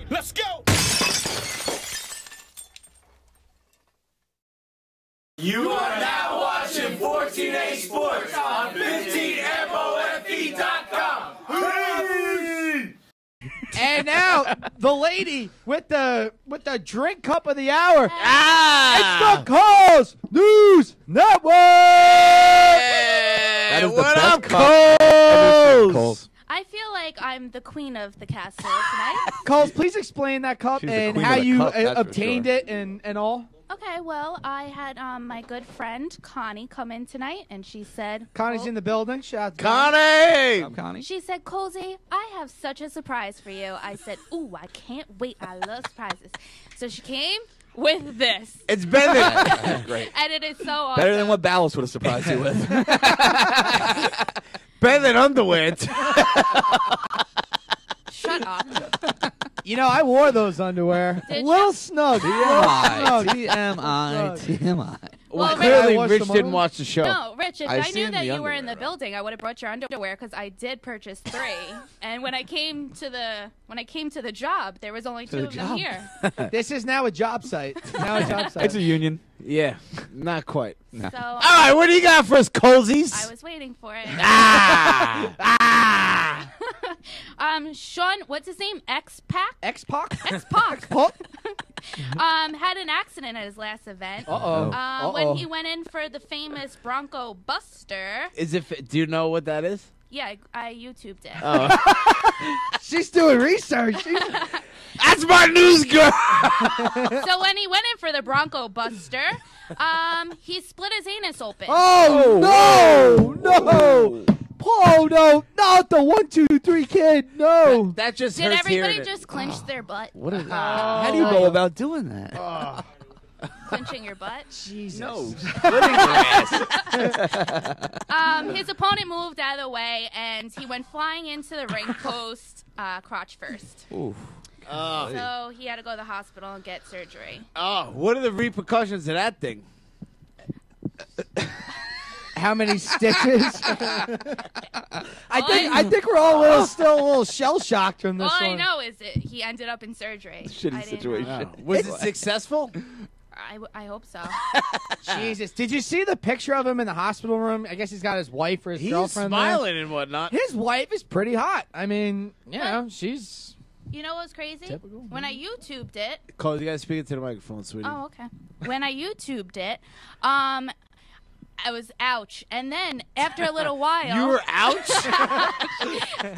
Let's go! You are now watching 14A Sports on 15MOFE.com. And now the lady with the drink cup of the hour. It's the Coles News Network. That is the What best up, cup. Coles? I feel like I'm the queen of the castle tonight. Coles, please explain that cup She's the and queen how of the you cup, that's for obtained sure. it and all. Okay, well, I had my good friend Connie come in tonight, and she said, Connie's in the building. Shout out to Connie! I'm Connie. She said, Colsey, I have such a surprise for you. I said, ooh, I can't wait. I love surprises. So she came with this. It's better than great. And it is so awesome. Better than what Ballas would have surprised you with. Better than underwear. Shut up. You know, I wore those underwear. Did Little you? snug. TMI. Well, clearly Rich, Rich didn't watch the show. no, Rich, if I I knew seen that the you were in underwear, the building, I would have brought your underwear because I did purchase 3. And when I came to the job, there was only 2 of them here. This is now a job site. Now a job site. It's a union. Yeah, not quite. No. So All right, what do you got for us, Colesies? I was waiting for it. Ah! Sean, what's his name? X-Pac? X-Pac? X-Pac. Oh. Had an accident at his last event. Uh-oh. When he went in for the famous Bronco Buster. Is it? Do you know what that is? Yeah, I YouTubed it. Oh. She's doing research. That's my news girl. So when he went in for the Bronco Buster, he split his anus open. Oh, no. Oh, no. Not the 1, 2, 3 kid. No. That just Did hurts everybody hearing it. just clench their butt? What is How do you go about doing that? Clenching your butt? Jesus. No. His opponent moved out of the way, and he went flying into the ring post crotch first. Ooh. So he had to go to the hospital and get surgery. Oh, what are the repercussions of that thing? How many stitches? I think we're all still a little shell shocked from this All one. I know is that he ended up in surgery. Shitty I didn't situation. know. Was it successful? I hope so. Jesus. Did you see the picture of him in the hospital room? I guess he's got his wife or his He's girlfriend smiling and whatnot. there. His wife is pretty hot. I mean, you know, she's... You know what was crazy? Typical. When I YouTubed it. Cole, you gotta speak into the microphone, sweetie. Oh, okay. When I YouTubed it, I was ouch. And then after a little while. You were ouch?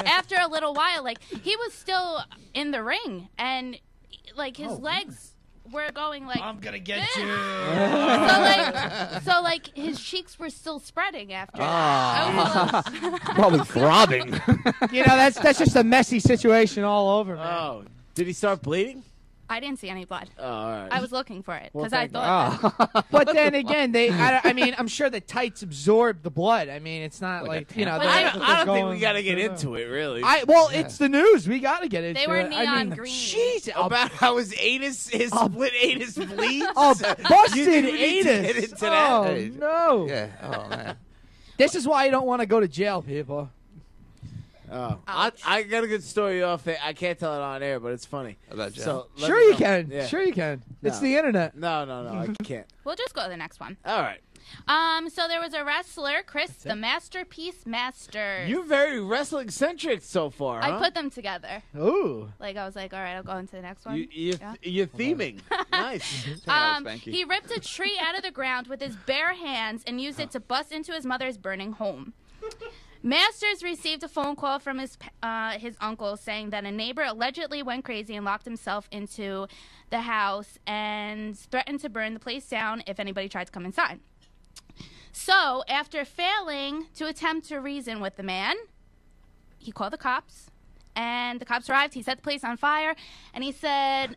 After a little while, like, he was still in the ring. And, like, his legs were going like, I'm gonna get this. you. So like his cheeks were still spreading after that. I was a little- Probably throbbing. You know, that's just a messy situation all over, man. Oh, did he start bleeding? I didn't see any blood. Oh, all right. I was looking for it Well, because I thank thought But then again, I mean, I'm sure the tights absorb the blood. I mean, it's not like you know. But I they- don't think we gotta get into it, really. It's the news. We got to get into it. they were I neon mean, green. Jesus. About how his split anus bleeds. Oh, You busted didn't need to anus. get into that. Oh, no. Yeah. Oh, man. This is why you don't want to go to jail, people. Oh, Ouch. I got a good story off it. I can't tell it on air, but it's funny. About jail. So let Sure me you know. can. Yeah. Sure you can. It's No. the internet. No, I can't. We'll just go to the next one. All right. So there was a wrestler, Chris the Masterpiece Master. You're very wrestling centric so far, huh? I put them together. Ooh. Like I was like, all right, I'll go into the next one. You're theming. Nice. He ripped a tree out of the ground with his bare hands and used it to bust into his mother's burning home. Masters received a phone call from his uncle saying that a neighbor allegedly went crazy and locked himself into the house and threatened to burn the place down if anybody tried to come inside. So, after failing to attempt to reason with the man, he called the cops, and the cops arrived. He set the place on fire, and he said,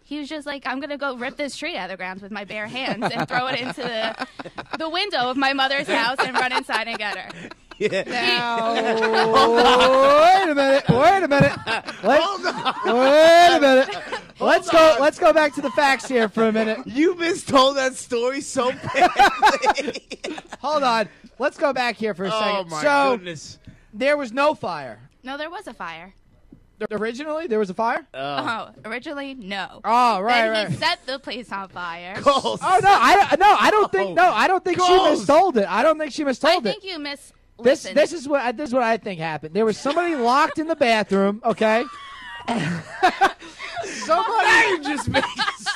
he was just like, I'm going to go rip this tree out of the ground with my bare hands and throw it into the window of my mother's house and run inside and get her. Yeah. Now, wait a minute. Wait a minute. Let's go back to the facts here for a minute. You mistold that story so badly. Hold on. Let's go back here for a second. Oh, my so, goodness. there was no fire. No, there was a fire. Originally, there was a fire? Originally, no. Oh, right, Then right. he set the place on fire. Coles. Oh, no, I don't think, I don't think she Goals. mistold it. I don't think she I mistold it. think you This listened. is what I think happened. There was somebody locked in the bathroom, okay?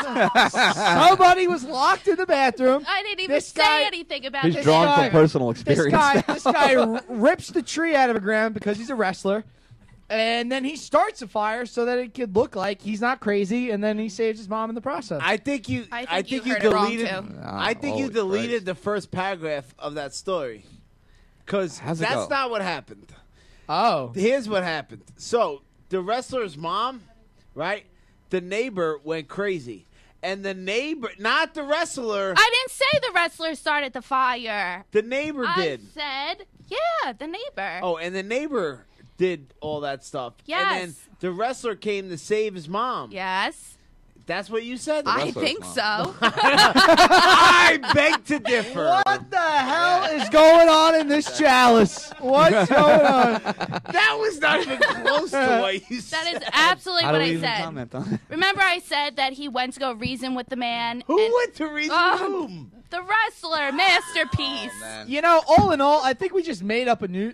Somebody was locked in the bathroom. I didn't even This say guy- anything about He's this. drawn guy- from personal This experience. guy rips the tree out of the ground because he's a wrestler. And then he starts a fire so that it could look like he's not crazy, and then he saves his mom in the process. I think you. I think you heard it deleted. wrong, too. I think you Holy deleted Christ. the first paragraph of that story, because How's it that's go? not what happened. Oh. Here's what happened. So the wrestler's mom, right? The neighbor went crazy, and the neighbor, not the wrestler, I didn't say the wrestler started the fire. the neighbor did. I said, yeah, the neighbor. Oh, and the neighbor did all that stuff. Yes. And then the wrestler came to save his mom. Yes, That's what you said? I wrestler's think mom. so. I beg to differ. What the hell is going on in this chalice? What's going on? That was not even close to what you said. That is absolutely How what do we I even said. comment on it? Remember I said that he went to go reason with the man? Who and went to read the Oh. room? The wrestler, Masterpiece. You know, all in all, I think we just made up a new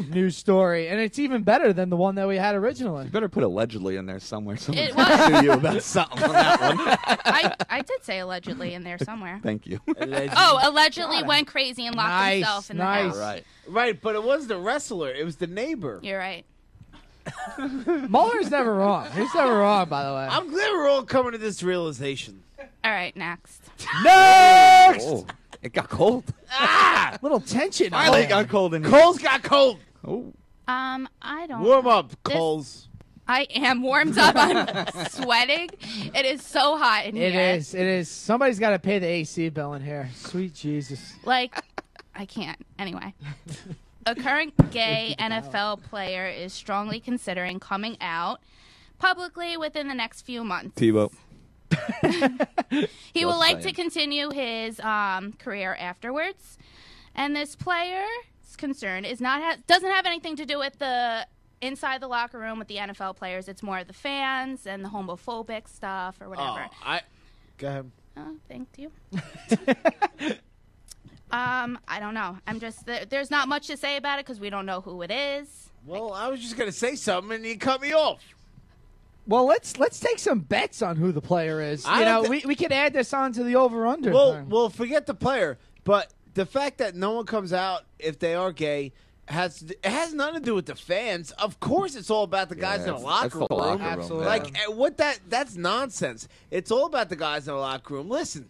news story, and it's even better than the one that we had originally. You better put allegedly in there somewhere. Someone's It going to was. sue you about something on that one. I did say allegedly in there somewhere. Thank you. Oh, allegedly went crazy and locked Nice, himself in the nice. house. All right. Right, but it wasn't the wrestler. It was the neighbor. You're right. Muller's never wrong. He's never wrong, by the way. I'm glad we're all coming to this realization. All right, next. Next! Oh, it got cold. Little tension. Finally, it got cold in here. Cole's got cold. Oh. I don't. Warm up, This- Coles. I am warmed up. I'm sweating. It is so hot in It here. is. It is. Somebody's got to pay the AC bill in here. Sweet Jesus. Like, I can't. Anyway. A current gay NFL player is strongly considering coming out publicly within the next few months. Tebow. He would Just like to saying. continue his career afterwards. And this player's concern is doesn't have anything to do with the inside the locker room with the NFL players. It's more of the fans and the homophobic stuff or whatever. Go ahead. Oh, thank you. I don't know. I'm just there's not much to say about it because we don't know who it is. Well, I was just gonna say something and you cut me off. Well, let's take some bets on who the player is. I You know, don't we could add this on to the over/under. Well, forget the player, but the fact that no one comes out if they are gay it has nothing to do with the fans. Of course, it's all about the guys in the that's locker the room. locker room, Absolutely. yeah. Like that's nonsense. It's all about the guys in the locker room. Listen,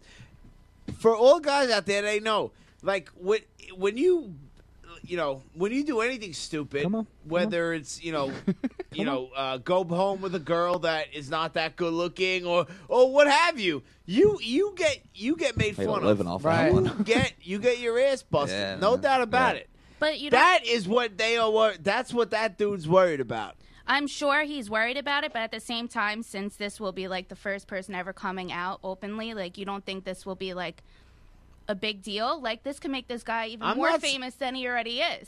for all guys out there, they know. Like when you do anything stupid, Come on. whether it's go home with a girl that is not that good looking or what have you, you get made Made a fun living of. off Right. that one. You get your ass busted. Yeah, No man. doubt about Yeah. it. But you know, That is what they are. That's what that dude's worried about. I'm sure he's worried about it, but at the same time, since this will be like the first person ever coming out openly, like you don't think this will be like a big deal? Like this could make this guy even I'm more not s- famous than he already is.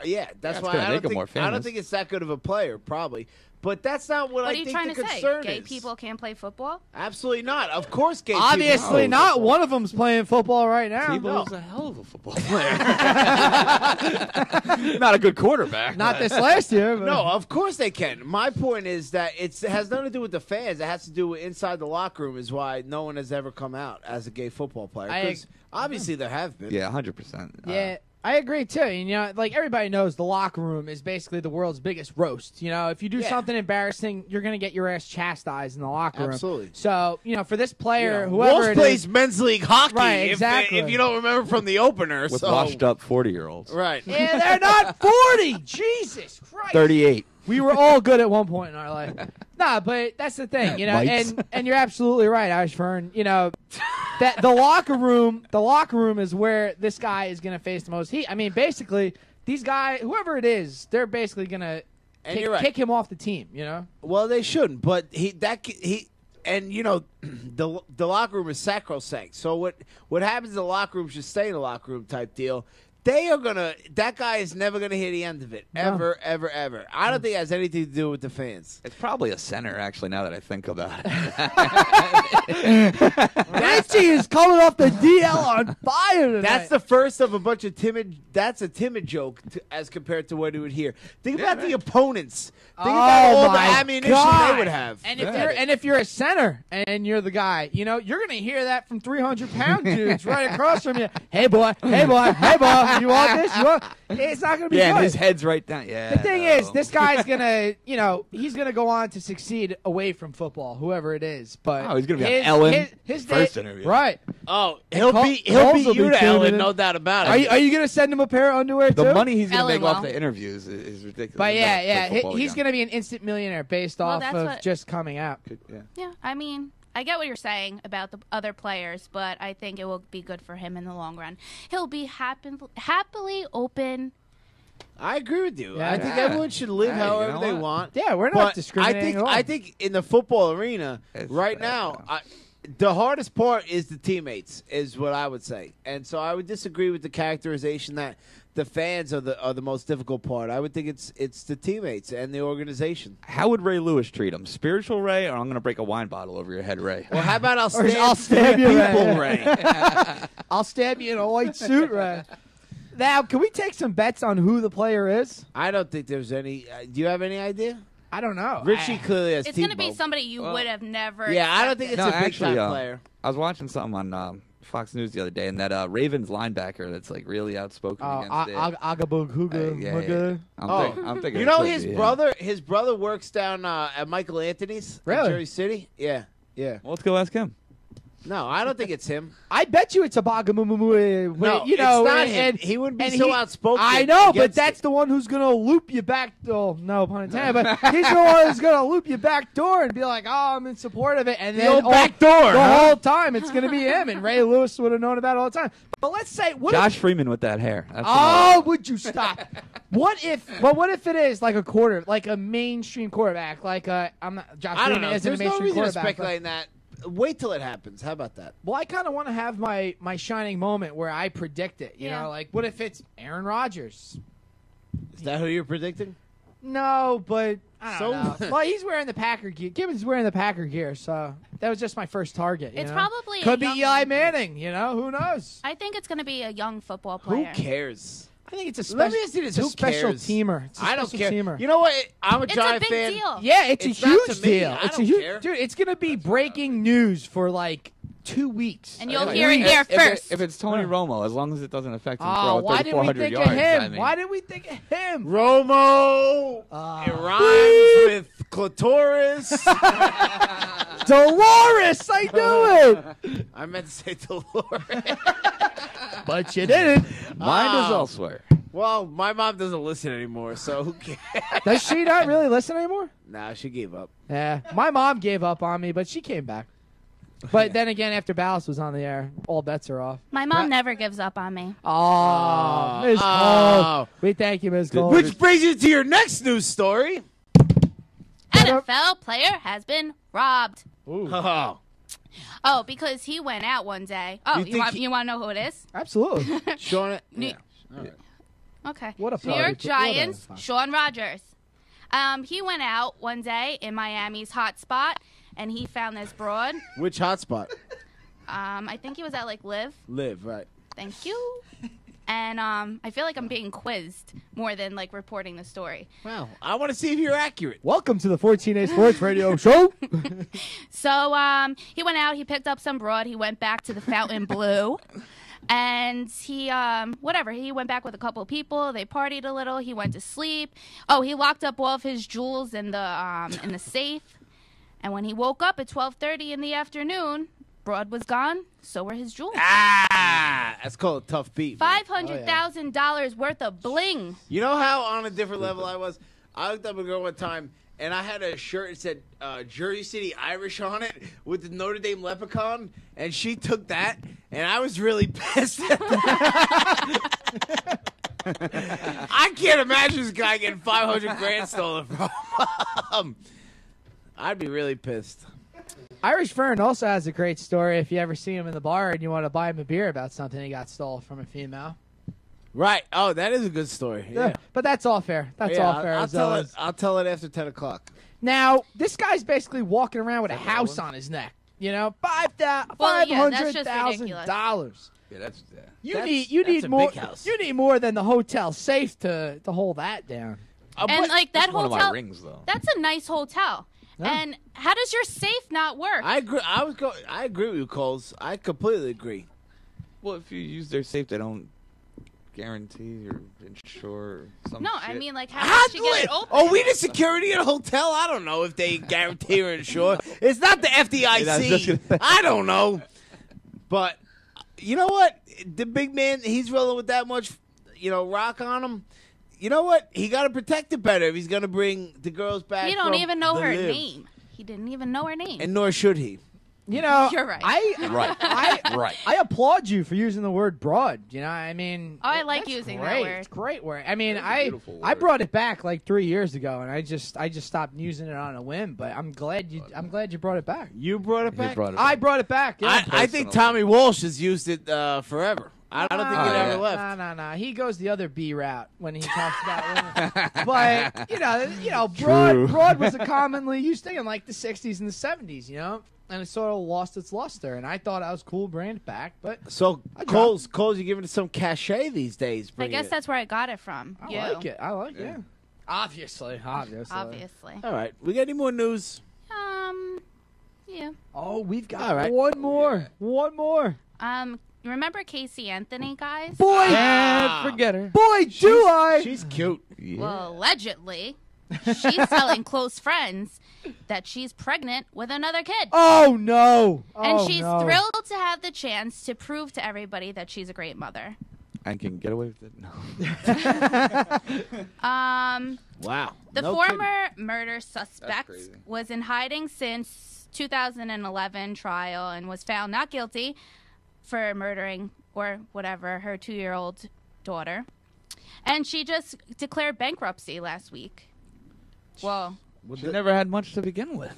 Yeah, that's it's why gonna I make don't him more think I don't famous. think it's that good of a player, probably. But that's not what What I are you think trying the to say? concern Gay is. people can't play football? Absolutely not. Of course, gay Obviously people. not. One of them's playing football right now. Tebow's a hell of a football player. Not a good quarterback. Not this last year. But No, of course they can. My point is that it has nothing to do with the fans. It has to do with inside the locker room. Is why no one has ever come out as a gay football player. Because obviously there have been. Yeah, 100%. Yeah, I agree too. And, you know, like everybody knows, the locker room is basically the world's biggest roast. You know, if you do Yeah. something embarrassing, you're gonna get your ass chastised in the locker room. Absolutely. So, you know, for this player, Yeah. whoever Wolves it plays is, men's league hockey. Right, if- exactly. If you don't remember from the opener, With so washed up 40-year-olds. right. yeah, they're not 40. Jesus Christ. 38. We were all good at one point in our life. Nah, but that's the thing, you know, Mites. and you're absolutely right, Ashfern. You know, that the locker room is where this guy is going to face the most heat. I mean, basically, these guys, whoever it is, they're basically going to And you're right. kick him off the team. You know, Well, they shouldn't, but and you know, the locker room is sacrosanct. So what happens in the locker room should stay in the locker room type deal. they are gonna. That guy is never gonna hear the end of it, ever, ever, ever. I don't think it has anything to do with the fans. It's probably a center, actually. Now that I think about it, Richie is coming off the DL on fire tonight. That's the first of a bunch of timid. That's a timid joke as compared to what he would hear. Think about the opponents. Think about all the ammunition they would have. And if you're a center and you're the guy, you know, you're gonna hear that from 300-pound dudes right across from you. Hey boy, hey boy, hey boy, you want this? You want? It's not gonna be good. and his head's right down. Yeah. The thing is, this guy's gonna, you know, he's gonna go on to succeed away from football, whoever it is. But he's gonna be on Ellen. His first interview. right? Oh, he'll beat Coles will you be to Ellen, tuning in. no doubt about it. Are you gonna send him a pair of underwear too? The money he's gonna Ellen make off will. the interviews is ridiculous. But yeah, Play football he's again. gonna be an instant millionaire based off that's of what- just coming out. Yeah. Yeah, I mean, I get what you're saying about the other players, but I think it will be good for him in the long run. He'll be happily open. I agree with you. Yeah, I think yeah. everyone should live Hey, you however know they what? want. Yeah, we're not But discriminating at all. I think in the football arena It's right bad, now, yeah. the hardest part is the teammates, is what I would say. And so I would disagree with the characterization that the fans are the most difficult part. I would think it's the teammates and the organization. How would Ray Lewis treat him? Spiritual Ray, or I'm gonna break a wine bottle over your head, Ray? Well, how about Or I'll stab you, people, Ray. Ray? I'll stab you in a white suit, right? Now, can we take some bets on who the player is? I don't think there's any. Do you have any idea? I don't know. Richie clearly has It's going to be Tebow. somebody you would have never. Yeah, I don't think it's expected. a big time player. I was watching something on Fox News the other day, and that Ravens linebacker that's like really outspoken against it. Agabug Huga. Yeah. I'm thinking. You it know could his be him. brother. His brother works down at Michael Anthony's in Really? Jersey City. Yeah. Well, let's go ask him. No, I don't think it's him. I bet you it's a Bagamumu. No, you know, it's not and, him. He wouldn't be and so outspoken. I know, but against that's it. the one who's going to loop you back. Oh, no pun intended. But he's the one who's going to loop you back door and be like, "Oh, I'm in support of it," and then old back door, the huh? whole time it's going to be him. And Ray Lewis would have known about it all the time. But let's say, what if, Josh Freeman with that hair. That's oh, would you stop? What if it is like a mainstream quarterback? Like I'm not. Josh I don't Freeman know. isn't a There's no mainstream reason to quarterback. but- speculate that. Wait till it happens. How about that? Well, I kind of want to have my shining moment where I predict it. You Yeah. know, like what if it's Aaron Rodgers? Is that who you're predicting? No, but I So- don't know. Well, he's wearing the Packer gear. Gibbons wearing the Packer gear, so that was just my first target. You It's know? probably a could be young- Eli Manning. You know, who knows? I think it's going to be a young football Who player. cares? I think it's a Let special. me ask you this. It's a Who special cares? teamer. It's a I don't special care. Teamer. You know what? I'm a It's a Giant big fan. deal. Yeah, it's It's a not huge to me. deal. I It's a don't huge care. dude. It's gonna be breaking news for like 2 weeks. And you'll If hear it here first. If it's Tony Romo, as long as it doesn't affect him Oh, throwing why didn't we 3,400 think yards. of him? I mean, Why didn't we think of him? Romo. Ah. It rhymes with clitoris. Dolores, I knew it, I meant to say Dolores. but you didn't. Mine is Oh. elsewhere. Well, my mom doesn't listen anymore, so who cares? Does she not really listen anymore? Nah, she gave up. Yeah, my mom gave up on me, but she came back. But then again, after Ballas was on the air, all bets are off. My mom never gives up on me. Oh, Ms. Oh. Cole. We thank you, Ms. Cole. Which brings you to your next news story. NFL player has been robbed. Oh, Oh, because he went out one day. Oh, You you think want he- you want to know who it is? Absolutely. Sean. New- Yeah. All right. Okay. What a New party. York Giants, What a- Sean Rogers. He went out one day in Miami's hot spot, and he found this broad. Which hotspot? I think he was at like Live. Live, right. Thank you. And I feel like I'm being quizzed more than like reporting the story. Wow. I want to see if you're accurate. Welcome to the 14A Sports Radio Show. So he went out, he picked up some broad, he went back to the Fountain Blue. And he he went back with a couple of people, they partied a little, he went to sleep. Oh, he locked up all of his jewels in the safe. And when he woke up at 12:30 in the afternoon, broad was gone, so were his jewels. Ah, that's called a tough beat. man. $500,000 worth of bling. You know how on a different level I was? I looked up a girl one time, and I had a shirt that said Jersey City Irish on it with the Notre Dame leprechaun, and she took that, and I was really pissed at that. I can't imagine this guy getting 500 grand stolen from him. I'd be really pissed. Irish Fern also has a great story if you ever see him in the bar and you want to buy him a beer about something he got stole from a female. Right. Oh, that is a good story. Yeah. But that's all fair. That's all fair. I'll tell it after 10 o'clock. Now, this guy's basically walking around with a house on his neck. You know, Well, yeah, that's just ridiculous. $500,000. Yeah, that's You That's need a more. big house. You need more than the hotel safe to hold that down. And like that that's one hotel, of my rings, though. that's a nice hotel. Yeah. And how does your safe not work? I agree. I agree with you, Coles. I completely agree. Well, if you use their safe, they don't guarantee or insure or some no, shit. I mean, like, how did she get it open? Oh, we the security at a hotel? I don't know if they guarantee or insure. It's not the FDIC. I don't know. But you know what? The big man, he's rolling with that much, rock on him. You know what? He got to protect it better if he's going to bring the girls back. He don't from even know the her live. name. He didn't even know her name. And nor should he. You know, You're right. I applaud you for using the word broad. You know, I mean, Oh, I like that's using that great. word. It's a great word. I mean, That's a beautiful I word. brought it back like 3 years ago, and I just stopped using it on a whim. But I'm glad you brought it back. You brought it He back? brought it I back. brought it back. Yeah. I think Tommy Walsh has used it forever. I don't think it yeah. ever left. No. He goes the other B route when he talks about women. But broad was a commonly used thing in like the 60s and the 70s. You know, and it sort of lost its luster. And I thought I was cool, bringing it back. But So Coles, you're giving it some cachet these days. I bringing guess it. that's where I got it from. I You. like it. I like it. Yeah. Obviously. Obviously. All right. We got any more news? Yeah. Oh, we've got All right. one more. Yeah. One more. Remember Casey Anthony, guys? Boy, Can't forget her. boy, do I. She's cute. Yeah. Well, allegedly, she's telling close friends that she's pregnant with another kid. Oh, no. And Oh, she's no. thrilled to have the chance to prove to everybody that she's a great mother. I can get away with it? No. Wow. The No former murder suspect crazy. was in hiding since 2011 trial and was found not guilty for murdering or whatever her 2-year-old daughter. And she just declared bankruptcy last week. Well, She never had much to begin with.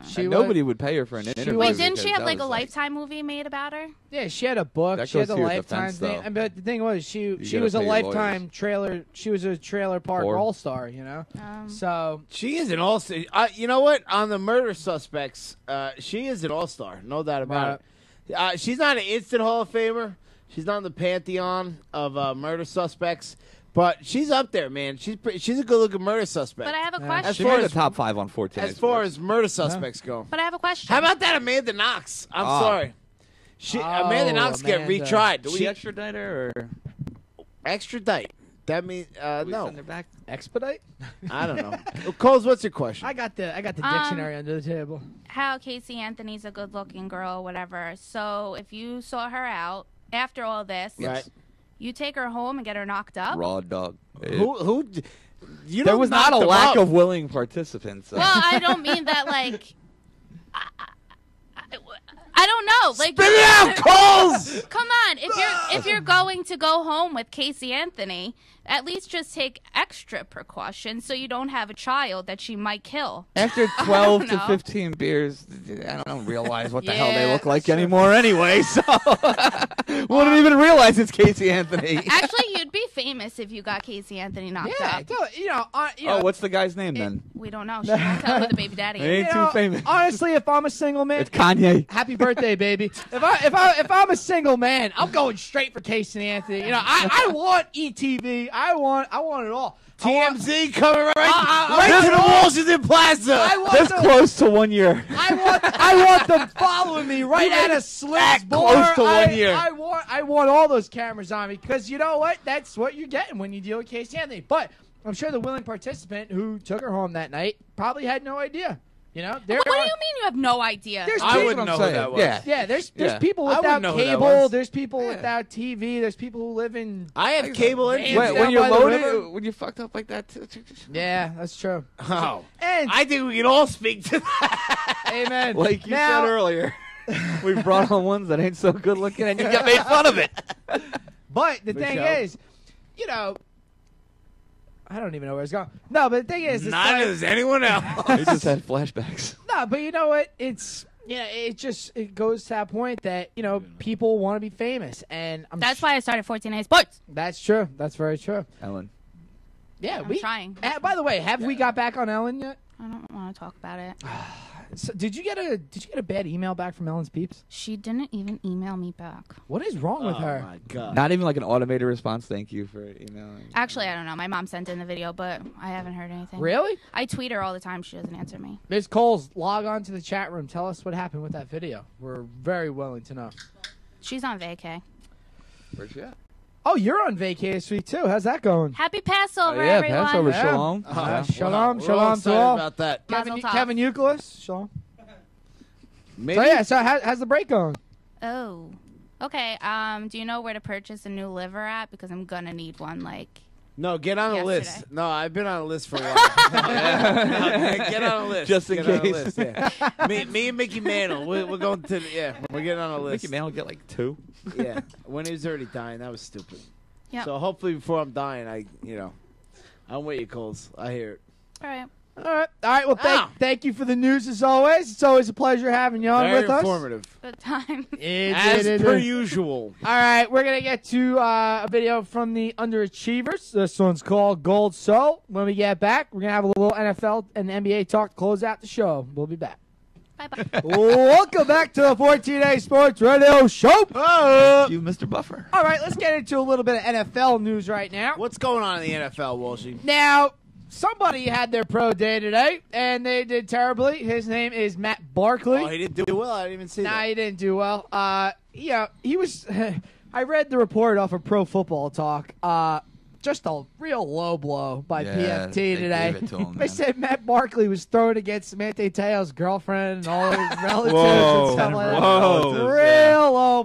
She Nobody would pay her for an interview. wait, didn't she because have that like a was Lifetime movie made about her? Yeah, she had a book. That She had goes the to your Lifetime defense, thing. though. But the thing was, she gotta was a pay your Lifetime lawyers. trailer. She was a Trailer Park Or- All-Star, you know? So, She is an all-star. You know what? On the murder suspects, she is an all-star. No doubt about it. She's not an instant Hall of Famer. She's not in the pantheon of murder suspects. But she's up there, man. She's a good-looking murder suspect. But I have a As question. She far made as- the top 5 on 14. as far as murder suspects go. But I have a question. How about that Amanda Knox? I'm sorry. Amanda Knox get Amanda. retried. Do we She extradite her or extradite. That means we no. send her back? expedite? I don't know. Well, Coles, what's your question? I got the dictionary under the table. How Casey Anthony's a good-looking girl, whatever. So if you saw her out after all this, Right. you take her home and get her knocked up? Raw dog. Who? You There don't was not knock a them lack up. of willing participants. Well, I don't mean that like. I don't know. Like, Spit it out, Coles. come on, if you're going to go home with Casey Anthony, at least just take extra precautions so you don't have a child that she might kill. After 12 I to don't know. 15 beers, I don't realize what the hell they Yeah, look like that's true. anymore anyway, so wouldn't even realize it's Casey Anthony. Actually, you'd be famous if you got Casey Anthony knocked Yeah, up. you know, Oh, what's the guy's name then? We don't know. She won't tell who the baby daddy It is. ain't too famous. Honestly, if I'm a single man, It's Kanye. happy birthday, baby. If I'm a single man, I'm going straight for Casey Anthony. You know, I want ETV. I want it all. TMZ coming right I to the want- Washington Plaza. I want This them, close to 1 year. I want them following me right out of Slick's that close to 1 year. I want all those cameras on me because you know what? That's what you're getting when you deal with Casey Anthony. But I'm sure the willing participant who took her home that night probably had no idea. You know, What do you mean you have no idea? There's I people- wouldn't know who that was. Yeah. there's Yeah. people I wouldn't without know who that cable. was. There's people without TV. There's people who live in. I have cable and Hands When, down when you're by the river. loaded, when you're fucked up like that. Yeah, that's true. Oh, And I think we can all speak to that. amen. Like you Now- said earlier, we brought on ones that ain't so good looking, and you get made fun of it. But the Big thing show. is, you know, I don't even know where it's going. No, but the thing is, it's Neither like, does anyone else. He just had flashbacks. no, but you know what? It's Yeah, it goes to that point that people want to be famous, and That's why I started 14A Sports. That's true. That's very true. Ellen. Yeah, I'm trying. By the way, have we got back on Ellen yet? I don't want to talk about it. So did you get a bad email back from Ellen's peeps? She didn't even email me back. What is wrong with her? Oh my god! Not even like an automated response. Thank you for emailing. Actually, I don't know. My mom sent in the video, but I haven't heard anything. Really? I tweet her all the time. She doesn't answer me. Ms. Coles, log on to the chat room. Tell us what happened with that video. We're very willing to know. She's on vacay. Where's she at? Oh, you're on vacation this week too. How's that going? Happy Passover, Yeah, everyone. Passover Yeah. shalom. Shalom, We're all shalom to excited all. about that. Mazel tov. Kevin Euclid, shalom. Maybe. So yeah, so how's the break going? Oh. Okay. Do you know where to purchase a new liver at? Because I'm gonna need one. No, get on a Yesterday. list. No, I've been on a list for a while. Get on a list. Just in Get on a case. list, yeah. me and Mickey Mantle, we're going to. We're getting on a list. Mickey Mantle get like 2. Yeah, when he was already dying, that was stupid. Yep. So hopefully before I'm dying, I'm with you, Coles. I hear it. All right. All right. Well, thank you for the news as always. It's always a pleasure having you on Very with us. informative. Good time. As per usual. All right, we're gonna get to a video from the underachievers. This one's called Gold Soul. When we get back, we're gonna have a little NFL and NBA talk to close out the show. We'll be back. Bye-bye. Welcome back to the 14A Sports Radio Show. You, Mr. Buffer. All right, let's get into a little bit of NFL news right now. What's going on in the NFL, Walshy? Now, somebody had their pro day today, and they did terribly. His name is Matt Barkley. Oh, he didn't do well. I didn't even see Nah, that. he didn't do well. He was. I read the report off of Pro Football Talk. Just a real low blow by Yeah, PFT they today. gave it to him, They man. said Matt Barkley was thrown against Samantha Teo's girlfriend and all his relatives Whoa. and stuff like that. Whoa. Real low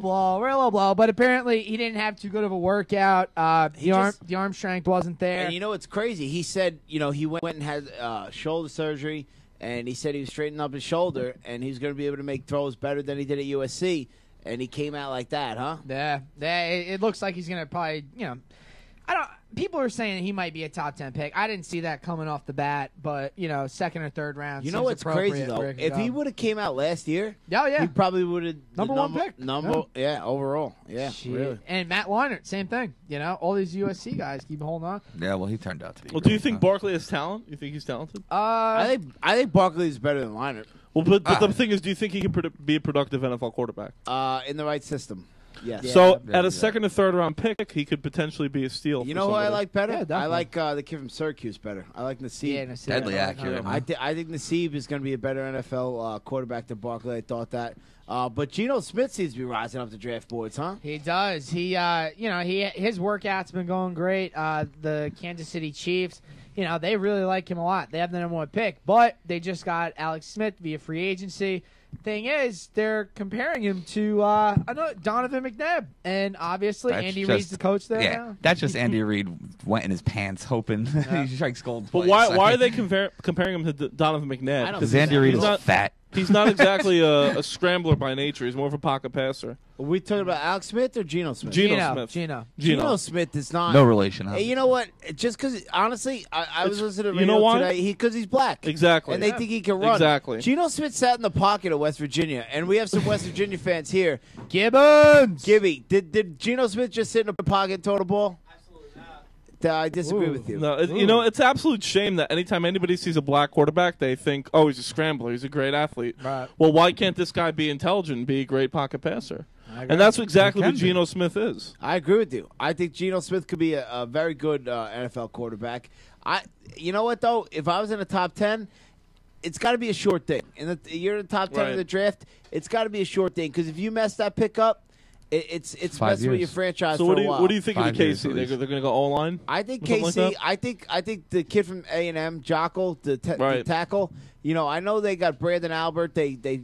blow. But apparently he didn't have too good of a workout. The arm strength wasn't there. And you know what's crazy? He said, he went and had shoulder surgery, and he said he was straightening up his shoulder, and he's going to be able to make throws better than he did at USC, and he came out like that, huh? Yeah. It looks like he's gonna probably, people are saying he might be a top 10 pick. I didn't see that coming off the bat, but second or third round. You know seems what's crazy appropriate though? where it could If go. he would have came out last year, yeah, he probably would have Number one pick. Overall, yeah, Shit. really. And Matt Leinart, same thing. All these USC guys keep holding on. Yeah, well, he turned out to be. Well, do you great, think huh? Barkley has talent? You think he's talented? I think Barkley's better than Leonard. Well, but the thing is, do you think he can be a productive NFL quarterback? In the right system. Yes. Yeah. So, Yeah, at a yeah. second or third round pick, he could potentially be a steal. You for know who I somebody. like better? Yeah, definitely. I like the kid from Syracuse better. I like Nassib. Yeah, Nassib. Deadly I like accurate, him. huh? I think Nassib is going to be a better NFL quarterback than Barkley. I thought that. But Geno Smith seems to be rising up the draft boards, huh? He does. His workout's been going great. The Kansas City Chiefs, they really like him a lot. They have the number one pick, but they just got Alex Smith via free agency. Thing is, they're comparing him to Donovan McNabb, and obviously That's Andy just- Reid's the coach there Yeah, now. that's just Andy Reid went in his pants hoping he strikes gold. But why are they comparing him to Donovan McNabb? I don't Because Andy Reid He's is not- fat. He's not exactly a scrambler by nature. He's more of a pocket passer. Are we talking about Alex Smith or Geno Smith? Geno Smith. Geno. Geno Smith is not. No relation. Huh? Hey, you know what? Just because, honestly, I was listening to you know radio why? today. Because he's black. Exactly. And they think he can run. Exactly. Geno Smith sat in the pocket of West Virginia, and we have some West Virginia fans here. Gibbons. Gibby, did Geno Smith just sit in the pocket and throw the ball? I disagree with you. No, it's an absolute shame that anytime anybody sees a black quarterback, they think, oh, he's a scrambler, he's a great athlete. Right. Well, why can't this guy be intelligent and be a great pocket passer? I agree. And that's exactly He what can be. Geno Smith is. I agree with you. I think Geno Smith could be a very good NFL quarterback. You know what though? If I was in the top 10, it's got to be a short thing. You're in the top 10 of Right. the draft. It's got to be a short thing because if you mess that pick up, it's 5 messing with your years. franchise So for a while. what do you think of 5 the years KC? at They're least. going to go O-line? I think Something like KC. that? I think the kid from A&M, Jockel, the Right. tackle. I know they got Brandon Albert. They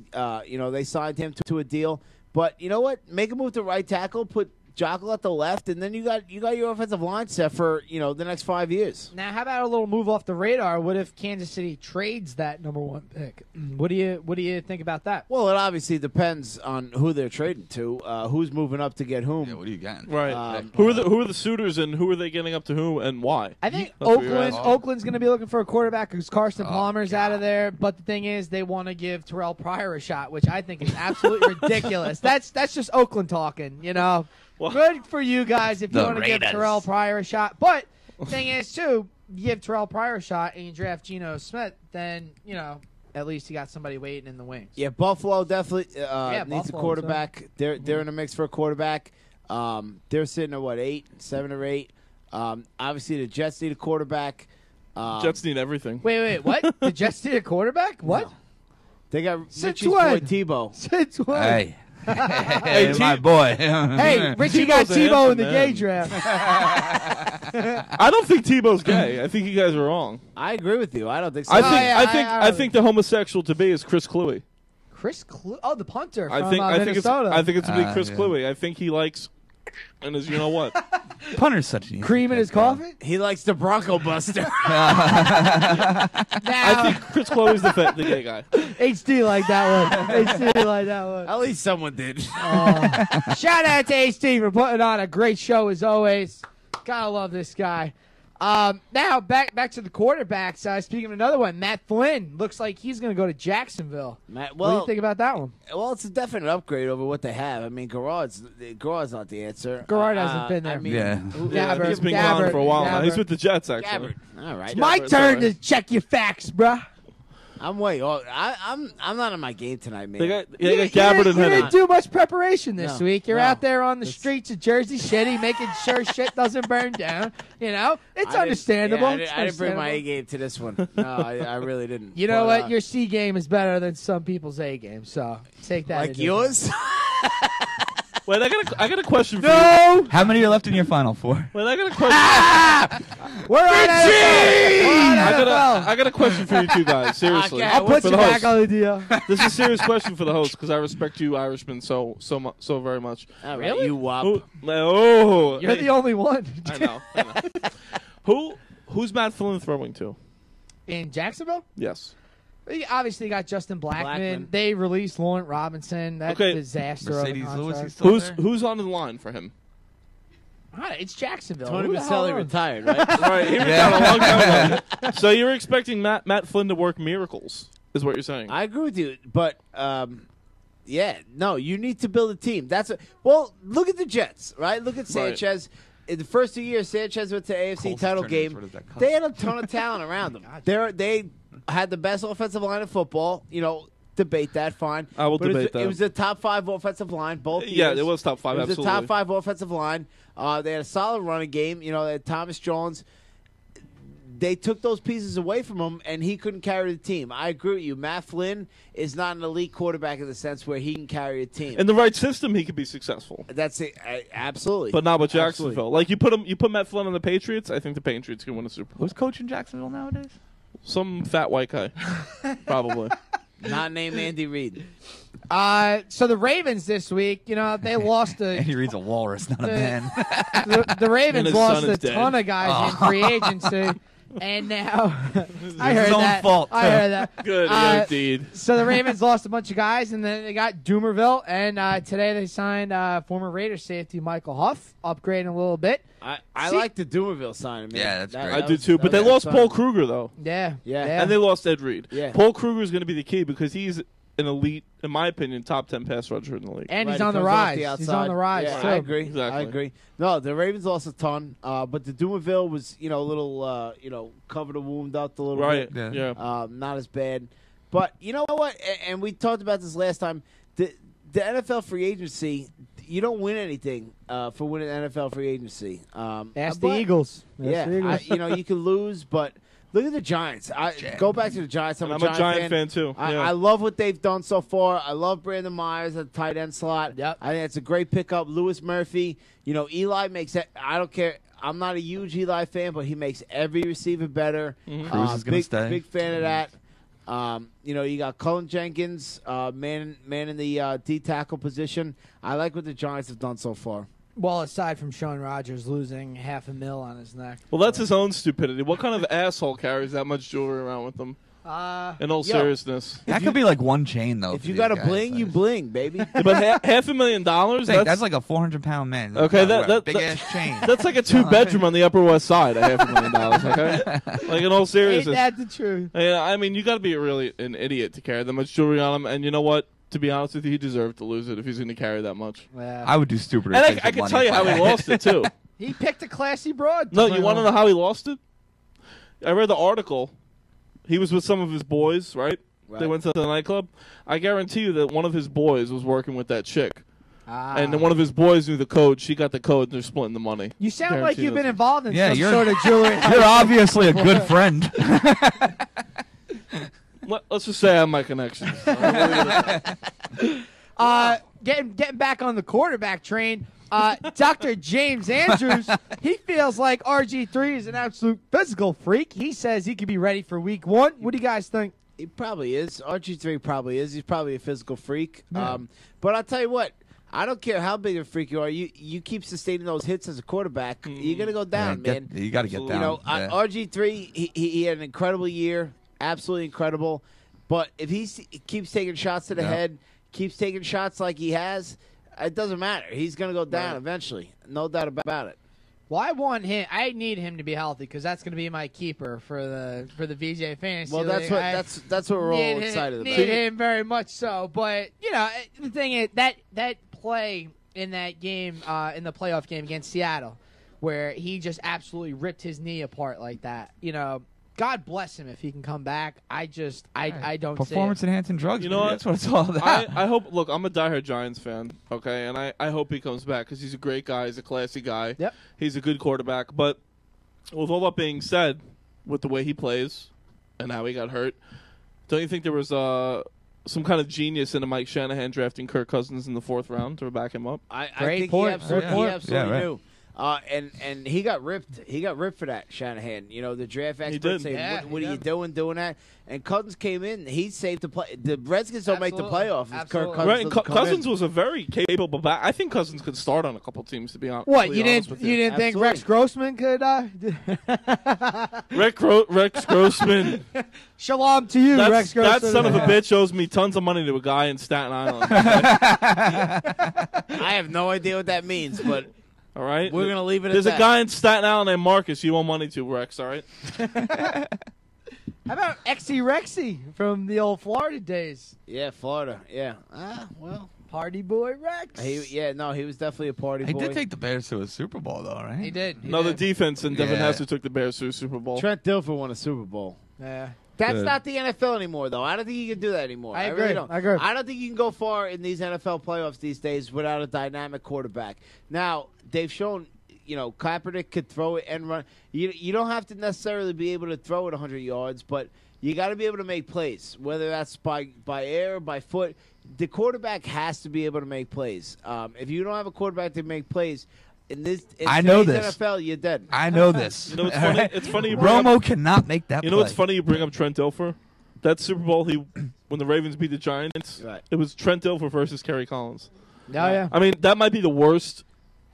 signed him to a deal. But you know what? Make a move to right tackle. Put Jockel at the left, and then you got your offensive line set for the next 5 years. Now, how about a little move off the radar? What if Kansas City trades that number 1 pick? What do you think about that? Well, it obviously depends on who they're trading to, who's moving up to get whom. Yeah, what are you getting? Right. Who are the suitors and who are they getting up to who and why? I think That's what you're asking. Oakland's going to be looking for a quarterback because Carson Palmer's out of there. But the thing is, they want to give Terrell Pryor a shot, which I think is absolutely ridiculous. That's just Oakland talking, Well, good for you guys if you want to give Terrell Pryor a shot. But the thing is, too, you give Terrell Pryor a shot and you draft Geno Smith, then, at least you got somebody waiting in the wings. Yeah, Buffalo definitely needs Buffalo, a quarterback. They're in the mix for a quarterback. They're sitting at 7 or 8. Obviously, the Jets need a quarterback. Jets need everything. Wait, what? The Jets need a quarterback? What? No. They got Since Richie's when? boy Tebow. Since when? Hey. Hey, my boy. Hey, Richie got Tebow's a Tebow in the handsome gay draft. I don't think Tebow's gay. I think you guys are wrong. I agree with you. I don't think so. I think the homosexual to be is Chris Cluey. Chris Cluey? Oh, the punter from I think Minnesota. I think it's to be Chris Cluey. I think he likes and is what. Punter's such an cream in his coffee? He likes the Bronco Buster. Now, I think Chris Cluey's the gay guy. HD like that one. HD like that one. At least someone did. Shout out to HD for putting on a great show as always. Gotta love this guy. Now back to the quarterbacks. Speaking of another one, Matt Flynn looks like he's going to go to Jacksonville. What do you think about that one? Well, it's a definite upgrade over what they have. I mean, Garrard's not the answer. Garrard hasn't been there. I mean, Gabbard, He's been gone for a while now. Gabbard. He's with the Jets actually. Gabbard. All right. It's my turn to check your facts, bruh. I'm way off. I'm not on my game tonight, man. They got Gabbard and You didn't Henry. do much preparation this No, week. You're no. out there on the streets of Jersey City making sure shit doesn't burn down. It's understandable. I It's didn't bring my understandable. A game to this one. No, I really didn't. You know But, what? Your C game is better than some people's A game, so take that. like into yours? Wait, I got a question for you. No, How many are left in your Final Four? Wait, I got a question. we're on NFL. I got a question for you two guys. Seriously, Okay, I'll put For you the back host. on the deal. This is a serious question for the host because I respect you Irishmen so very much. All right, Really? you wop. You're You're the only one I know. Who's Matt Flynn throwing to? in Jacksonville. Yes. You obviously got Justin Blackman. Blackman. They released Laurent Robinson. That Okay. disaster of a Mercedes Lewis, contract. he's still there? Who's on the line for him? It's Jacksonville. Tony Who the hell Vaselli knows? retired, right? Right, he retired a long time ago. So you're expecting Matt Flynn to work miracles, is what you're saying? I agree with you, but you need to build a team. Well, look at the Jets, right? Look at Sanchez. In the first 2 years, Sanchez went to AFC Colts title turned game. into- what is that called? They had a ton of talent around them. They had the best offensive line in football. Debate that, fine. I will But debate that. It was a top 5 offensive line both years. Yeah, it was top 5, It was absolutely. a top 5 offensive line. They had a solid running game. They had Thomas Jones. They took those pieces away from him, and he couldn't carry the team. I agree with you. Matt Flynn is not an elite quarterback in the sense where he can carry a team. In the right system, he could be successful. That's it. Absolutely. But not with Absolutely. Jacksonville. Like you put Matt Flynn on the Patriots, I think the Patriots can win a Super Bowl. Who's coaching Jacksonville nowadays? Some fat white guy. Probably. Not named Andy Reid. So the Ravens this week, they lost And he reads a walrus, not a man. the Ravens And his lost son a is dead. ton of guys in free agency, and now I heard his own that. fault, I too. heard that. Good, yeah, indeed. So the Ravens lost a bunch of guys, and then they got Doomerville, and today they signed former Raiders safety Michael Huff, upgrading a little bit. I See- like the Doomerville signing. Man. Yeah, that's great. I do too. But they lost Paul Kruger, though. Yeah, Yeah. And they lost Ed Reed. Yeah. Paul Kruger is going to be the key because he's an elite, in my opinion, top 10 pass rusher in the league. And Right, he's he on the comes off rise. the He's outside. on the rise Yeah, too. I agree. Exactly. I agree. No, the Ravens lost a ton, but the Doomerville was, a little, covered a wound up a little Right. bit. Yeah. Not as bad. But you know what? And we talked about this last time. The NFL free agency, you don't win anything for winning NFL free agency. Ask the but- Eagles. Ask Yeah, the Eagles. you can lose, but look at the Giants. Go back to the Giants. I'm I'm a a Giant fan too. Yeah. I love what they've done so far. I love Brandon Myers at the tight end slot. Yep. I think it's a great pickup. Lewis Murphy. Eli makes it. I don't care. I'm not a huge Eli fan, but he makes every receiver better. Cruz is gonna stay. Big fan of that. You got Cullen Jenkins, man in the D tackle position. I like what the Giants have done so far. Well, aside from Sean Rogers losing $500,000 on his neck. Well, that's his own stupidity. What kind of asshole carries that much jewelry around with them? In all seriousness. That could be like one chain, though. If you got a bling, you bling, baby. Yeah, but $500,000? That's like a 400-pound man. Okay, big-ass chain. That's like a 2-bedroom on the Upper West Side, $500,000, okay? Like, in all seriousness. Ain't that the truth? Yeah, I mean, you got to be really an idiot to carry that much jewelry on him. And you know what? To be honest with you, he deserved to lose it if he's going to carry that much. Yeah. I would do stupider And things I with can money tell you if how I he had lost it, too. He picked a classy broad. No, you want to know how he lost it? I read the article. He was with some of his boys, right? They went to the nightclub. I guarantee you that one of his boys was working with that chick. And then one of his boys knew the code. She got the code, and they're splitting the money. You sound like Guarantee you've been this. involved in Yeah, some you're- sort of jewelry. You're obviously a good friend. Let's just say I have my connections. Getting back on the quarterback train, Dr. James Andrews, he feels like RG3 is an absolute physical freak. He says he could be ready for week 1. What do you guys think? He probably is. RG3 probably is. He's probably a physical freak. But I'll tell you what. I don't care how big a freak you are. You keep sustaining those hits as a quarterback, you're going to go down, man. You got to get down. You know, RG3, he had an incredible year. Absolutely incredible. But if he keeps taking shots to the head, keeps taking shots like he has, it doesn't matter. He's going to go down eventually. No doubt about it. Well, I want him. I need him to be healthy because that's going to be my keeper for the VJ fantasy. Well, league. that's what we're all excited about. Need him very much so. But you know, the thing is that play in that game, in the playoff game against Seattle, where he just absolutely ripped his knee apart like that. You know, God bless him if he can come back. I don't Performance enhancing drugs. You know what? That's what it's all about. I hope. Look, I'm a diehard Giants fan. Okay, and I hope he comes back because he's a great guy. He's a classy guy. Yep. He's a good quarterback. But with all that being said, with the way he plays and how he got hurt, don't you think there was some kind of genius in Mike Shanahan drafting Kirk Cousins in the 4th round to back him up? I Great think point. he absolutely Yeah, knew. And he got ripped. He got ripped for that, Shanahan. You know, the draft experts say, "What are you doing that?" And Cousins came in. He saved the play. The Redskins don't make the playoff. If Kirk Cousins Right, and doesn't come Cousins in. was a very capable back. I think Cousins could start on a couple teams, to be honest. What you honest didn't with you didn't think Rex Grossman could? Rex Grossman. Shalom to you, Rex Grossman. That son of a bitch owes me tons of money to a guy in Staten Island. I have no idea what that means, but All right, we're gonna leave it. There's at a that. guy in Staten Island named Marcus you owe money to, Rex. All right. How about Exy Rexy from the old Florida days? Yeah, Florida. Yeah. Well, Party boy Rex. he was definitely a party He boy. did take the Bears to a Super Bowl, though, right? He did. No, the defense and Devin Yeah. Hester took the Bears to a Super Bowl. Trent Dilfer won a Super Bowl. Yeah. That's Good. not the NFL anymore, though. I don't think you can do that anymore. I really agree. don't. I agree. I don't think you can go far in these NFL playoffs these days without a dynamic quarterback. Now, they've shown, Kaepernick could throw it and run. You don't have to necessarily be able to throw it 100 yards, but you got to be able to make plays, whether that's by air or by foot. The quarterback has to be able to make plays. If you don't have a quarterback to make plays, in I know today's this. NFL, you're dead. I know this. You know what's funny? It's funny you bring Romo up, cannot make that You know play. what's funny? You bring up Trent Dilfer. That Super Bowl, when the Ravens beat the Giants, Right. it was Trent Dilfer versus Kerry Collins. Oh, yeah. I mean, that might be the worst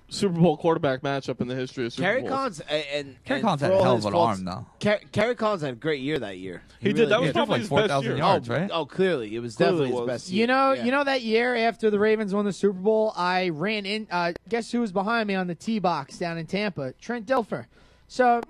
Super Bowl quarterback matchup in the history of Super Kerry Bowls. Collins and Kerry and Collins for had a all hell his of an faults, arm, though. Kerry Collins had a great year that year. He did. That was did. probably Like his 4,000 best year. yards, right? Oh, clearly. It was Clearly definitely was. his best year. You know that year after the Ravens won the Super Bowl, I ran in. Guess who was behind me on the tee box down in Tampa? Trent Dilfer. So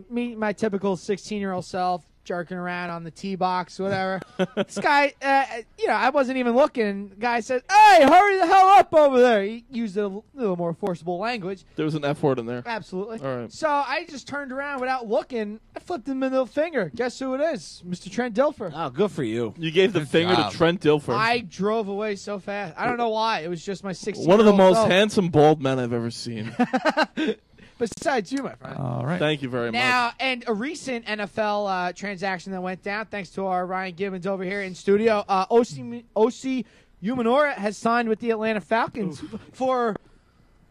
me, my typical 16-year-old self, jerking around on the tee box, whatever. This guy, I wasn't even looking. The guy said, "Hey, hurry the hell up over there." He used a little more forcible language. There was an F word in there. Absolutely. All right. So I just turned around without looking. I flipped him the middle finger. Guess who it is? Mr. Trent Dilfer. Oh, good for you. You gave the finger job. to Trent Dilfer. I drove away so fast. I don't know why. It was just my 16-year-old One of the most self. handsome bald men I've ever seen. Besides you, my friend. All right. Thank you very Now, much. and a recent NFL transaction that went down, thanks to our Ryan Gibbons over here in studio, O.C. Umanora has signed with the Atlanta Falcons for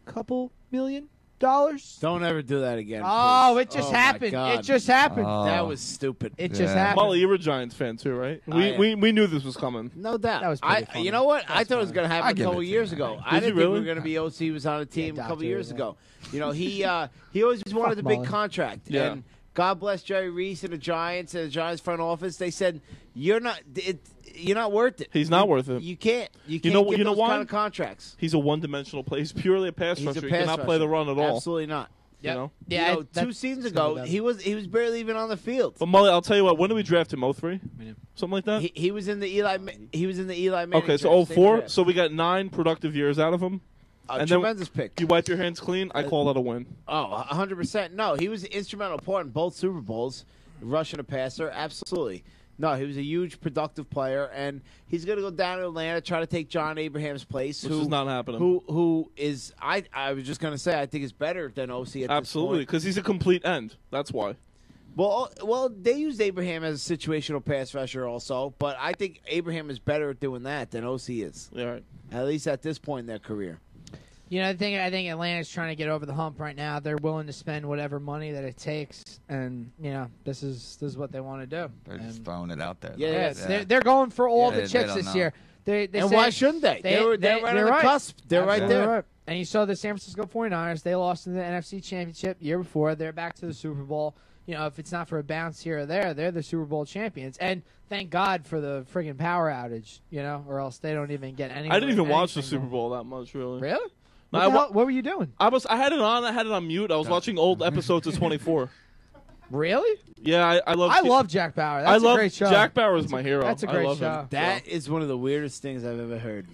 a couple million Don't ever do that again. Oh, please. it just Oh, my happened. God. It just happened. That was stupid. It just happened. Molly, you were a Giants fan too, right? We knew this was coming. No doubt. That was pretty funny. You know what? I thought it was funny. going to happen a couple years ago. I didn't think we were going to be OC was on a team a couple years ago. You know, he always wanted a big contract. Yeah. And God bless Jerry Reese and the Giants front office. They said you're not worth it. He's not worth it. You can't. You know get those why? kind of contracts. He's a one-dimensional player. He's purely a pass rusher. He cannot play the run at all. Absolutely not. You know? Yeah, You know, 2 seasons ago, he was barely even on the field. But Molly, I'll tell you what. When did we draft him? 03? Something like that. He was in the Eli. He was in the Eli Manning. Okay, so draft, same 04. draft. So we got 9 productive years out of him. And then tremendous pick. You wipe your hands clean. I call that a win. Oh, 100%. No, he was instrumental part in both Super Bowls, rushing a passer. Absolutely. No, he was a huge productive player, and he's going to go down to Atlanta, try to take John Abraham's place. Which is not happening. Who is, I was just going to say, I think is better than OC at this point. Absolutely, because he's a complete end. That's why. Well, they used Abraham as a situational pass rusher also, but I think Abraham is better at doing that than OC is. Yeah, right. At least at this point in their career. You know, I think Atlanta's trying to get over the hump right now. They're willing to spend whatever money that it takes, and you know, this is what they want to do. They're just throwing it out there. Yeah. They're going for all the chicks this year. They and why shouldn't they? They're right on the cusp. They're right there. Right. And you saw the San Francisco 49ers. They lost in the NFC Championship year before. They're back to the Super Bowl. You know, if it's not for a bounce here or there, they're the Super Bowl champions. And thank God for the friggin' power outage, you know, or else they don't even get any. I didn't even watch the Super Bowl that much, really. Really? No, What were you doing? I had it on. I had it on mute. I was watching old episodes of 24. Really? Yeah, I love Jack Bauer. That's a great show. Jack Bauer is my hero. That's a great show. Him. That is one of the weirdest things I've ever heard.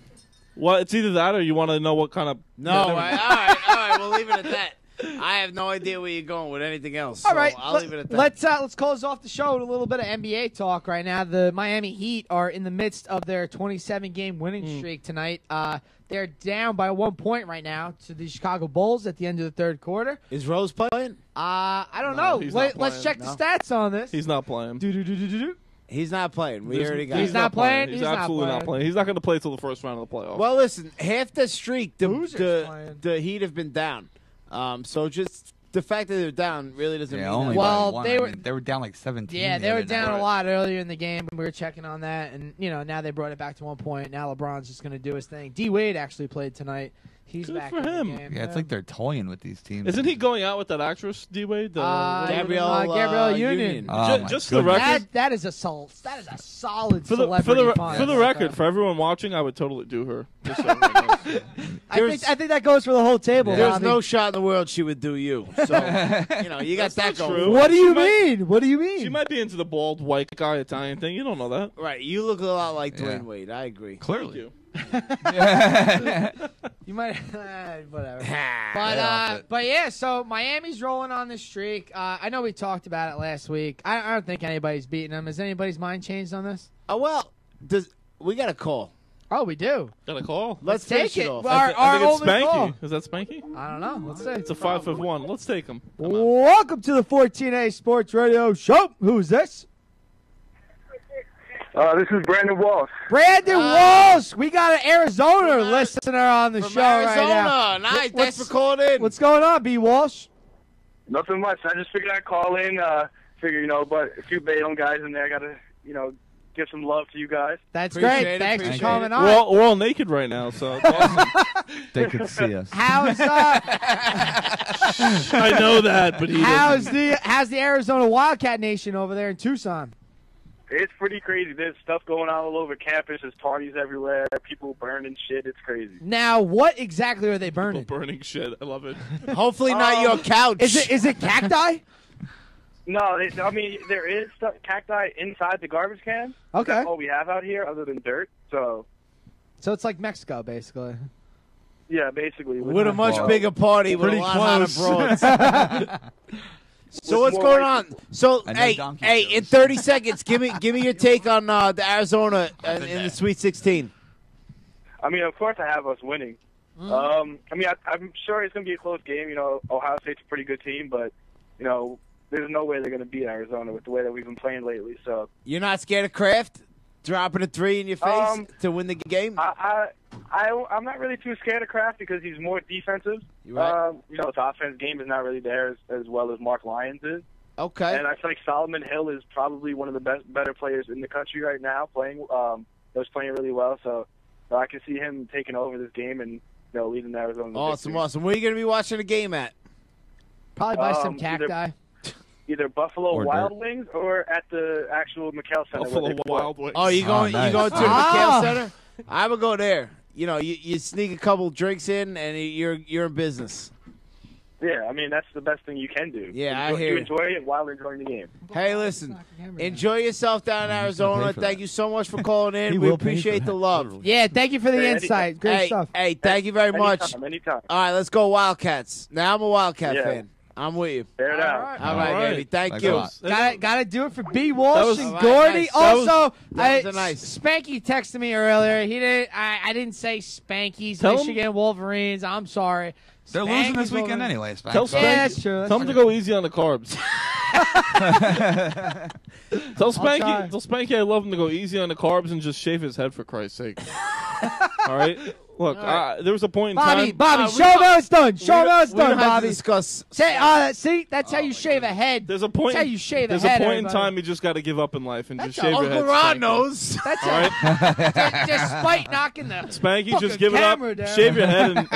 Well, it's either that or you want to know what kind of. No, all right, we'll leave it at that. I have no idea where you're going with anything else. All right, I'll leave it at that. Let's close off the show with a little bit of NBA talk right now. The Miami Heat are in the midst of their 27-game winning streak tonight. They're down by 1 point right now to the Chicago Bulls at the end of the third quarter. Is Rose playing? I don't know. Let's check the stats on this. He's not playing. He's not playing. We already got. He's not playing. He's absolutely not playing. He's not going to play till the first round of the playoffs. Well, listen, half the streak, playing. the Heat have been down. So just the fact that they're down really doesn't mean only anything. Well, by one. they I were- mean, they were down like 17. Yeah, the they were other down night. a lot earlier in the game. We were checking on that, and you know now they brought it back to 1 point. Now LeBron's just going to do his thing. D Wade actually played tonight. He's Good back for in him. the game. Yeah, it's like they're toying with these teams. Isn't he going out with that actress, D-Wade? Gabrielle Union. Oh, my just for the goodness. record, That is a solid for the celebrity find. for the record, for everyone watching, I would totally do her. Just so everyone knows. I think that goes for the whole table. There's Robbie. no shot in the world she would do you. So you got that not going. true. What do you She might- mean? What do you mean? She might be into the bald white guy Italian thing. You don't know that. Right, you look a lot like Yeah. Dwayne Wade. I agree. Thank Clearly. you. You might, whatever. Yeah, But yeah, so Miami's rolling on this streak. I know we talked about it last week. I don't think anybody's beating them. Has anybody's mind changed on this? Oh well, we got a call. Oh, we do. Got a call. Let's take finish it. off. Well, I think our it's only Spanky. call. Is that Spanky? I don't know. Let's see. It's a 5'1". Let's take him. Welcome to the 14A Sports Radio Show. Who's this? This is Brandon Walsh. Brandon Walsh. We got an Arizona listener on the From show Arizona. right now. Nice. What's- Thanks for calling in. What's going on, B. Walsh? Nothing much. I just figured I'd call in. But a few Baylon guys in there. Got to, give some love to you guys. That's Appreciate great. it, Thanks for appreciate coming it. on. We're all naked right now, so it's awesome. They could see us. How's I know that, but he doesn't. how's the Arizona Wildcat Nation over there in Tucson? It's pretty crazy. There's stuff going on all over campus. There's parties everywhere. People burning shit. It's crazy. Now, what exactly are they burning? Burning shit. I love it. Hopefully not your couch. Is it cacti? No, there is stuff, cacti inside the garbage can. Okay. That's all we have out here other than dirt. So, So it's like Mexico, basically. yeah, basically. With a much bigger party with a lot hotter broads. So what's more going like- on? So I know hey, donkey in shows. 30 seconds, give me your take on the Arizona in the Sweet 16. Of course I have us winning. I'm sure it's going to be a close game. Ohio State's a pretty good team, but, there's no way they're going to beat Arizona with the way that we've been playing lately. So You're not scared of Kraft dropping a 3 in your face to win the game? I'm not really too scared of Kraft because he's more defensive. You right? You know, his offense game is not really there as well as Mark Lyons is. Okay. And I feel like Solomon Hill is probably one of the better players in the country right now, playing really well. So I can see him taking over this game and leading Arizona. Awesome. Where are you going to be watching the game at? Probably by some cacti. Either Buffalo Or Wild dirt. Wings or at the actual McHale Center. Buffalo Wild Wings. Oh, you going? nice. You going to the McHale Center? I would go there. You know, you sneak a couple drinks in, and you're in business. Yeah, I mean that's the best thing you can do. Yeah, I you hear you. enjoy it while enjoying the game. Hey, listen, enjoy yourself down in Arizona. for Thank that. you so much for calling in. He We will pay for appreciate that, the love. literally. Yeah, thank you for the Hey, insight. Great Hey, stuff. hey, thank you very much. Anytime. All right, let's go Wildcats. Now I'm a Wildcat Yeah. fan. I'm with you. Bear it All out. right. All right, All right. baby. Thank Thanks you. a lot. Gotta do it for B. Walsh That was- and All right, Gordy. nice. Also, That was a nice- Spanky texted me earlier. He didn't. I didn't say Spanky's Tell him- Michigan Wolverines. I'm sorry. They're losing this Spanky's weekend Wolverines. anyway. Spank. Tell Yeah, Spanky, that's true. tell him to go easy on the carbs. Tell try. Spanky I love him to go easy on the carbs and just shave his head for Christ's sake. All right? Look, there was a point in Bobby, time. Bobby, show him how it's done. Show him how it's We don't done, have to Bobby. discuss. See, that's how you shave a head. There's a point. That's how you shave a There's head. a point in everybody. time you just got to give up in life and just That's shave your head. Uncle Ron Spanky. knows. That's All right, despite knocking the Spanky, fucking just give it up, camera down. shave your head,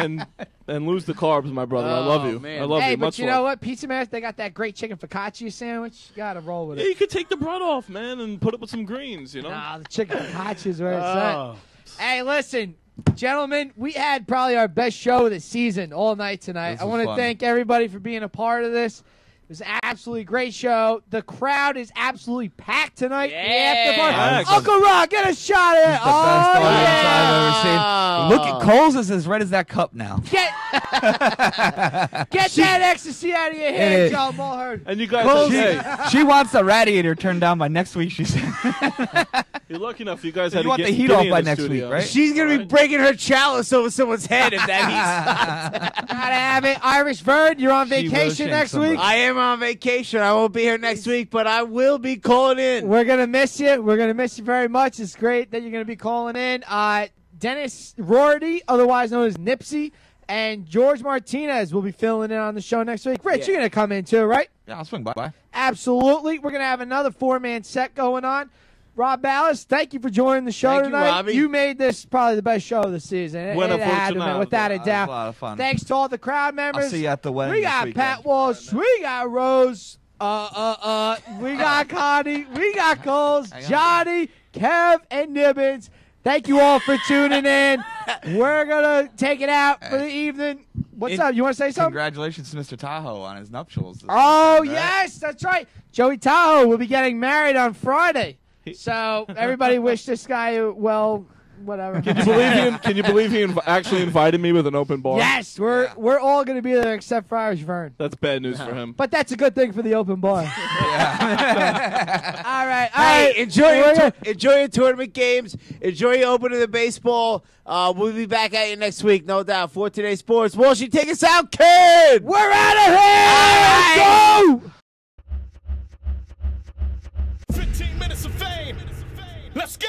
and lose the carbs, my brother. I love Oh, you. man. I love Hey, you. but Much you love. know what? Pizza Master, they got that great chicken focaccia sandwich. You gotta roll with Yeah, it. you could take the bread off, man, and put it with some greens. You know. Nah, the chicken focaccia is where it's Oh. at. Hey, listen, gentlemen, we had probably our best show of the season all night tonight. This I was want to fun. thank everybody for being a part of this. It was an absolutely great show. The crowd is absolutely packed tonight. Yeah. The after party. Packed. Uncle Rock, get a shot at it. The best audience yeah. I've ever seen. Look at Cole's is as red as that cup now. Get that ecstasy out of your head, is. John Mulhern. And you guys, She, hey, she wants the radiator turned down by next week. She said. you're lucky enough. You guys So had you to want get the heat Guinea off in by the next studio. week, right? She's gonna be All right. breaking her chalice over someone's head if that he's. Gotta have it. Irish Vern, you're on She will vacation shank next somebody. week. I am on vacation. I won't be here next week, but I will be calling in. We're gonna miss you. We're gonna miss you very much. It's great that you're gonna be calling in. Dennis Rorty, otherwise known as Nipsey, and George Martinez will be filling in on the show next week. Rich, Yeah. you're gonna come in too, right? Yeah, I'll swing by. Absolutely. We're gonna have another 4-man set going on. Rob Ballas, thank you for joining the show Thank you, tonight. Robbie. You made this probably the best show of the season. Buena It had to be, fortuna. without a That was doubt. a lot of fun. Thanks to all the crowd members. I'll see you at the wedding We this got weekend. Pat Walsh. We got Rose. We got Connie. We got Coles, Hang on. Johnny, Kev, and Nibbins. Thank you all for tuning in. We're gonna take it out for the evening. What's up? You want to say something? Congratulations to Mr. Tahoe on his nuptials. This Oh, weekend, right? yes, that's right. Joey Tahoe will be getting married on Friday. So everybody wish this guy well, whatever. Can you believe he actually invited me with an open bar? Yes, we're all going to be there except for Irish Vern. That's bad news for him. But that's a good thing for the open bar. all right. Hey, enjoy We're gonna- enjoy your tournament games. Enjoy your opening of baseball. We'll be back at you next week, no doubt. For Today's Sports, Walshy, take us out, kid. We're out of here. Let's go. 15 minutes of fame. Let's go.